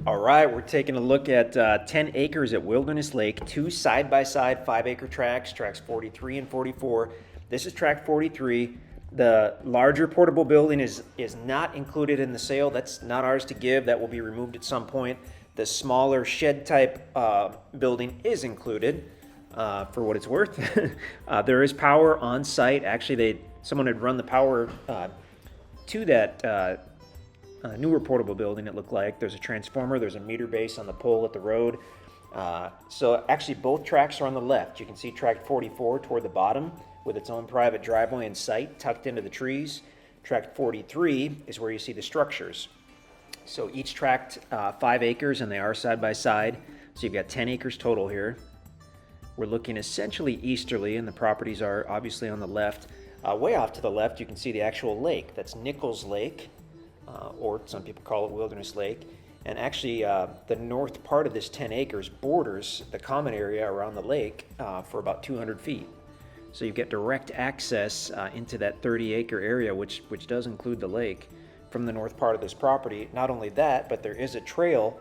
All right, we're taking a look at 10 acres at Wilderness Lake, two side-by-side 5-acre tracts, tracts 43 and 44. This is tract 43. The larger portable building is not included in the sale. That's not ours to give. That will be removed at some point. The smaller shed-type building is included for what it's worth. There is power on site. Actually, someone had run the power to that newer portable building. It looked like there's a transformer, there's a meter base on the pole at the road. So actually both tracks are on the left. You can see tract 44 toward the bottom with its own private driveway and site tucked into the trees. Tract 43 is where you see the structures. So each tract 5 acres, and they are side by side. So you've got 10 acres total here. We're looking essentially easterly, and the properties are obviously on the left. Way off to the left, you can see the actual lake. That's Nichols Lake, or some people call it Wilderness Lake. And actually, the north part of this 10 acres borders the common area around the lake for about 200 feet. So you get direct access into that 30-acre area, which does include the lake, from the north part of this property. Not only that, but there is a trail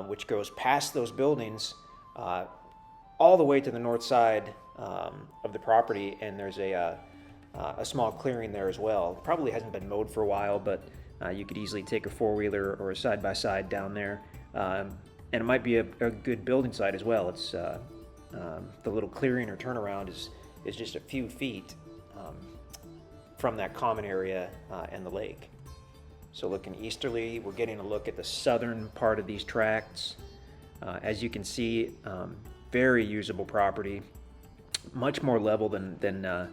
which goes past those buildings all the way to the north side of the property, and there's a small clearing there as well. Probably hasn't been mowed for a while, but you could easily take a four-wheeler or a side-by-side down there, and it might be a good building site as well. It's the little clearing or turnaround is just a few feet from that common area and the lake. So looking easterly, we're getting a look at the southern part of these tracts. As you can see, very usable property, much more level than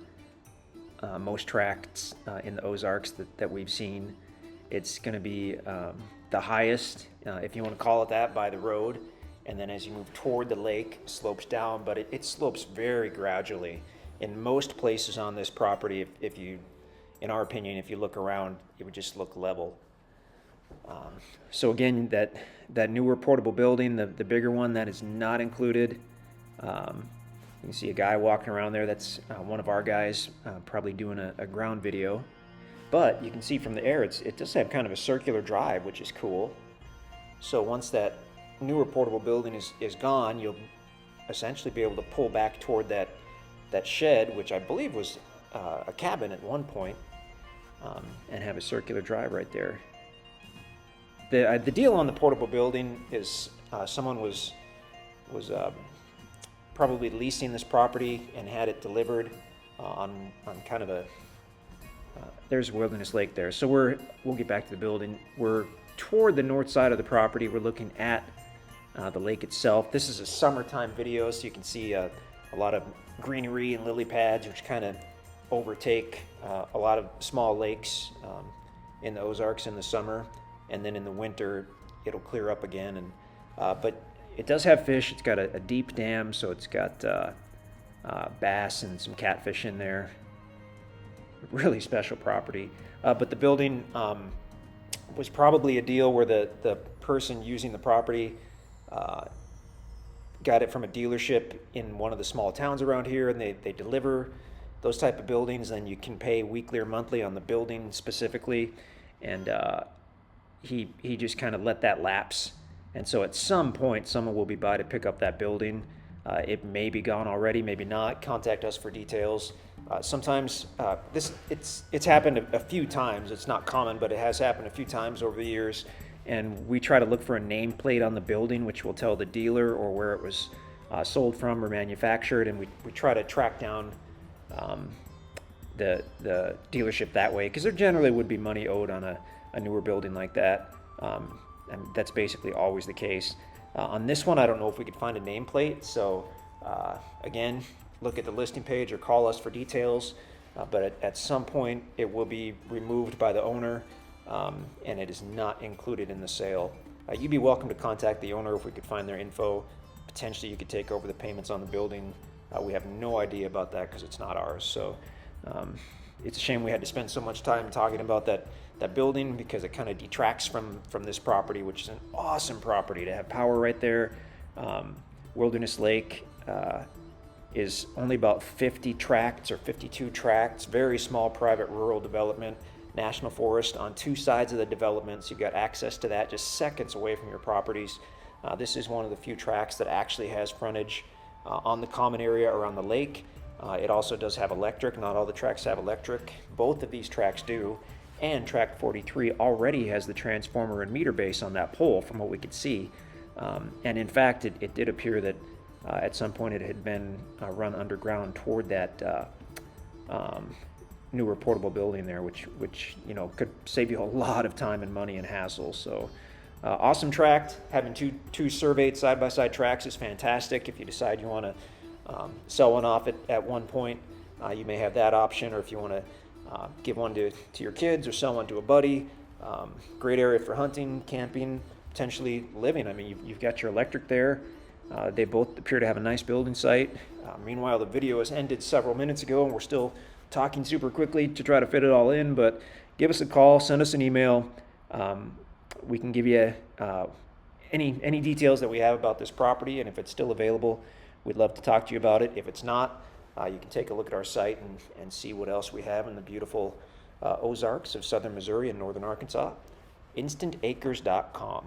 most tracts in the Ozarks that we've seen. It's going to be the highest, if you want to call it that, by the road. And then as you move toward the lake, slopes down, but it slopes very gradually. In most places on this property, if you, in our opinion, if you look around, it would just look level. So again, that newer portable building, the bigger one, that is not included. You can see a guy walking around there. That's one of our guys, probably doing a ground video. But you can see from the air, it does have kind of a circular drive, which is cool. So once that newer portable building is gone, you'll essentially be able to pull back toward that shed, which I believe was a cabin at one point, and have a circular drive right there. The deal on the portable building is someone was probably leasing this property and had it delivered on kind of a there's Wilderness Lake there. So we'll get back to the building. We're toward the north side of the property. We're looking at the lake itself. This is a summertime video, so you can see a lot of greenery and lily pads, which kind of overtake a lot of small lakes in the Ozarks in the summer, and then in the winter it'll clear up again. And but it does have fish. It's got a deep dam, so it's got bass and some catfish in there. Really special property. But the building was probably a deal where the person using the property got it from a dealership in one of the small towns around here, and they deliver those type of buildings, and you can pay weekly or monthly on the building specifically. And he just kind of let that lapse. And so at some point, someone will be by to pick up that building. It may be gone already, maybe not. Contact us for details. Sometimes it's happened a few times. It's not common, but it has happened a few times over the years. And we try to look for a nameplate on the building, which will tell the dealer or where it was sold from or manufactured. And we try to track down the dealership that way, because there generally would be money owed on a newer building like that. And that's basically always the case. On this one, I don't know if we could find a nameplate, so again, look at the listing page or call us for details, but at some point it will be removed by the owner, and it is not included in the sale. You'd be welcome to contact the owner if we could find their info. Potentially you could take over the payments on the building. We have no idea about that because it's not ours. So it's a shame we had to spend so much time talking about that building, because it kind of detracts from this property, which is an awesome property to have power right there. Wilderness Lake is only about 50 tracts or 52 tracts, very small private rural development. national forest on two sides of the development, so you've got access to that just seconds away from your properties. This is one of the few tracts that actually has frontage on the common area around the lake. It also does have electric. Not all the tracts have electric. Both of these tracts do. And tract 43 already has the transformer and meter base on that pole from what we could see. And in fact, it did appear that at some point it had been run underground toward that newer portable building there, which could save you a lot of time and money and hassle. So awesome tract. Having two surveyed side-by-side tracts is fantastic. If you decide you want to sell one off at one point, you may have that option, or if you want to give one to your kids or sell one to a buddy. Great area for hunting, camping, potentially living. I mean, you've got your electric there. They both appear to have a nice building site. Meanwhile, the video has ended several minutes ago, and we're still talking super quickly to try to fit it all in. But give us a call, send us an email. We can give you any details that we have about this property, and if it's still available, we'd love to talk to you about it. If it's not, you can take a look at our site and see what else we have in the beautiful Ozarks of southern Missouri and northern Arkansas. InstantAcres.com.